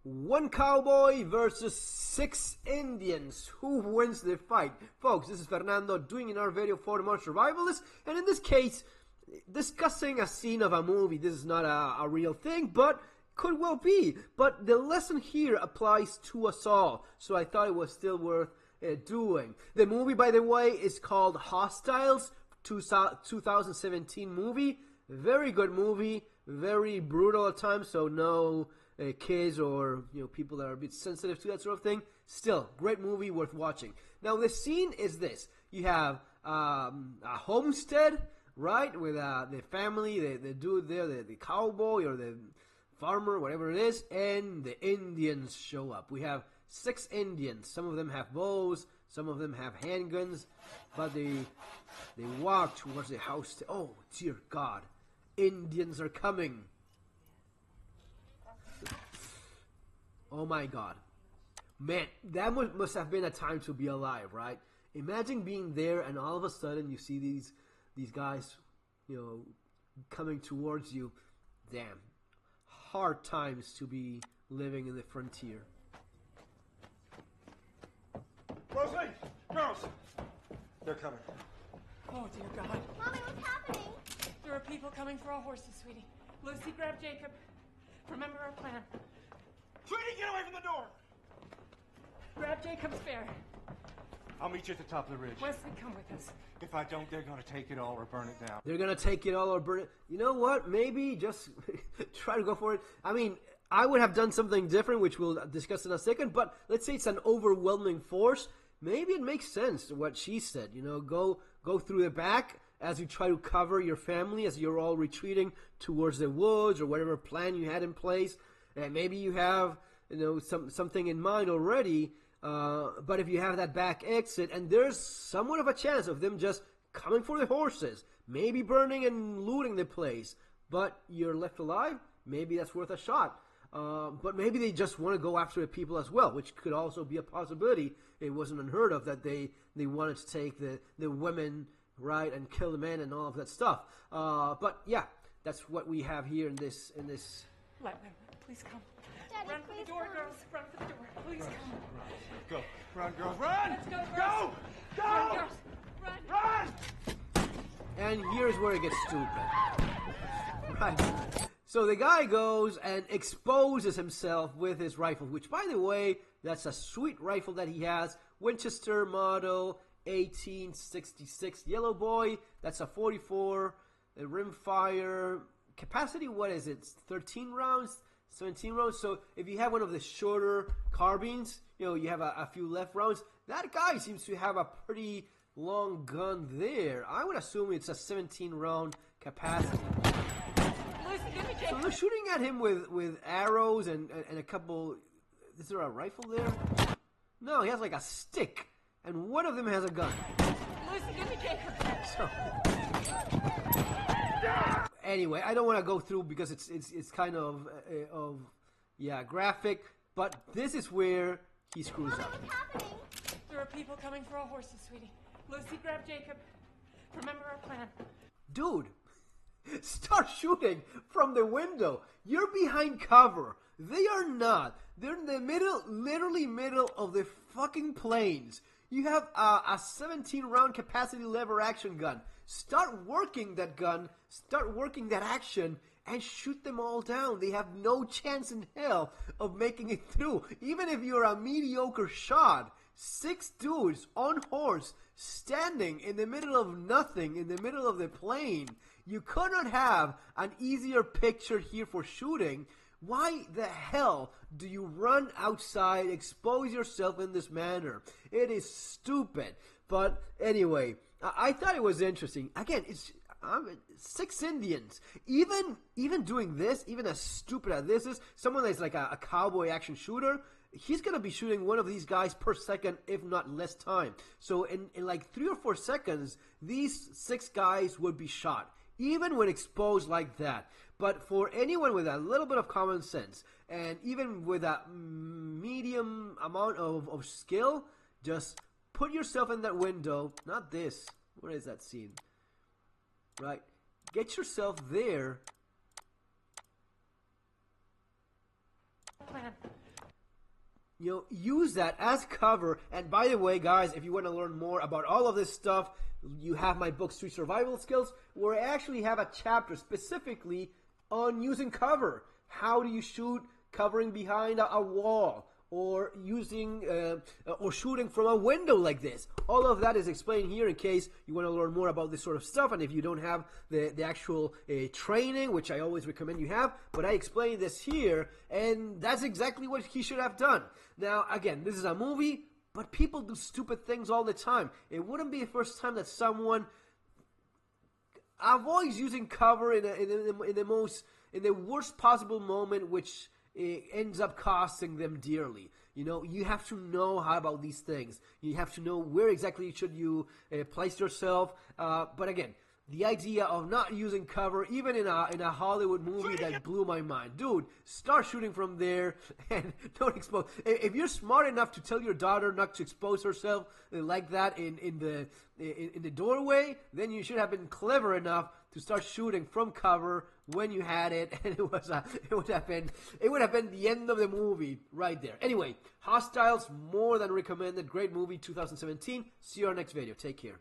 One cowboy versus 6 Indians. Who wins the fight? Folks, this is Fernando doing another video for the Modern Survivalist, and in this case, discussing a scene of a movie. This is not a real thing, but could well be. But the lesson here applies to us all, so I thought it was still worth doing. The movie, by the way, is called Hostiles, 2017 movie. Very good movie, very brutal at times, so no kids or people that are a bit sensitive to that sort of thing. Still, great movie, worth watching. Now, the scene is this. You have a homestead, right, with the family, the dude there, the cowboy or the farmer, whatever it is, and the Indians show up. We have 6 Indians. Some of them have bows, some of them have handguns, but they walk towards the house. Oh, dear God. Indians are coming. Oh my God. Man, that must have been a time to be alive, right? Imagine being there and all of a sudden you see these guys, coming towards you. Damn. Hard times to be living in the frontier. Rosalie! Girls! They're coming. Oh, dear God. Mommy, what's happening? There are people coming for our horses, sweetie. Lucy, grab Jacob. Remember our plan. Sweetie, get away from the door! Grab Jacob's bear. I'll meet you at the top of the ridge. Wesley, come with us. If I don't, they're going to take it all or burn it down. They're going to take it all or burn it. You know what? Maybe just try to go for it. I mean, I would have done something different, which we'll discuss in a second, but let's say it's an overwhelming force. Maybe it makes sense what she said. Go through the back as you try to cover your family as you're all retreating towards the woods or whatever plan you had in place. And maybe you have something in mind already, but if you have that back exit, and there's somewhat of a chance of them just coming for the horses, maybe burning and looting the place, but you're left alive, maybe that's worth a shot. But maybe they just want to go after the people as well, which could also be a possibility. It wasn't unheard of that they wanted to take the women, right, and kill the men and all of that stuff. But yeah, that's what we have here in this. Let them. Please come. Daddy, Run for please the door, come. girls. Run for the door. Please come. Go. Run, girls, run! Let's go, girls. Go! Go! Run, girls. Run. Run! And here's where it gets stupid. Right. So the guy goes and exposes himself with his rifle, which, by the way, that's a sweet rifle that he has. Winchester model 1866 Yellow Boy. That's a 44 rimfire. Capacity, what is it? 13 rounds? 17 rounds? So if you have one of the shorter carbines, you have a few left rounds. That guy seems to have a pretty long gun there. I would assume it's a 17 round capacity. So they're shooting at him with arrows and a couple. Is there a rifle there? No, he has like a stick, and one of them has a gun. Lucy, give me Jacob. So, anyway, I don't want to go through because it's kind of graphic, but this is where he screws Mommy, up. what's happening? There are people coming for our horses, sweetie. Lucy, grab Jacob. Remember our plan. Dude, start shooting from the window. You're behind cover. They are not. They're in the middle, literally middle of the fucking plains. You have a 17 round capacity lever action gun. Start working that gun, start working that action, and shoot them all down. They have no chance in hell of making it through. Even if you're a mediocre shot, 6 dudes on horse, standing in the middle of nothing, in the middle of the plain. You could not have an easier picture here for shooting. Why the hell do you run outside, expose yourself in this manner? It is stupid. But anyway, I thought it was interesting. Again, it's 6 Indians. Even doing this, even as stupid as this is, someone that's like a cowboy action shooter, he's going to be shooting one of these guys per second, if not less time. So in like 3 or 4 seconds, these 6 guys would be shot, even when exposed like that. But for anyone with a little bit of common sense, and even with a medium amount of skill, just put yourself in that window. Not this. Where is that scene? Right? Get yourself there. Plan. use that as cover. And by the way, guys, if you want to learn more about all of this stuff, you have my book, Street Survival Skills, where I actually have a chapter specifically on using cover. How do you shoot covering behind a wall, or using or shooting from a window like this? All of that is explained here in case you want to learn more about this sort of stuff, and if you don't have the actual training, which I always recommend you have, but I explain this here, and that's exactly what he should have done. Now, again, this is a movie, but people do stupid things all the time. It wouldn't be the first time that someone avoids using cover in the worst possible moment, which ends up costing them dearly. You have to know how about these things. You have to know where exactly should you place yourself. But again, the idea of not using cover, even in a Hollywood movie, that blew my mind. Dude, start shooting from there and don't expose. If you're smart enough to tell your daughter not to expose herself like that in the doorway, then you should have been clever enough to start shooting from cover when you had it, and it would have been the end of the movie right there. Anyway, Hostiles, more than recommended. Great movie, 2017. See you on our next video. Take care.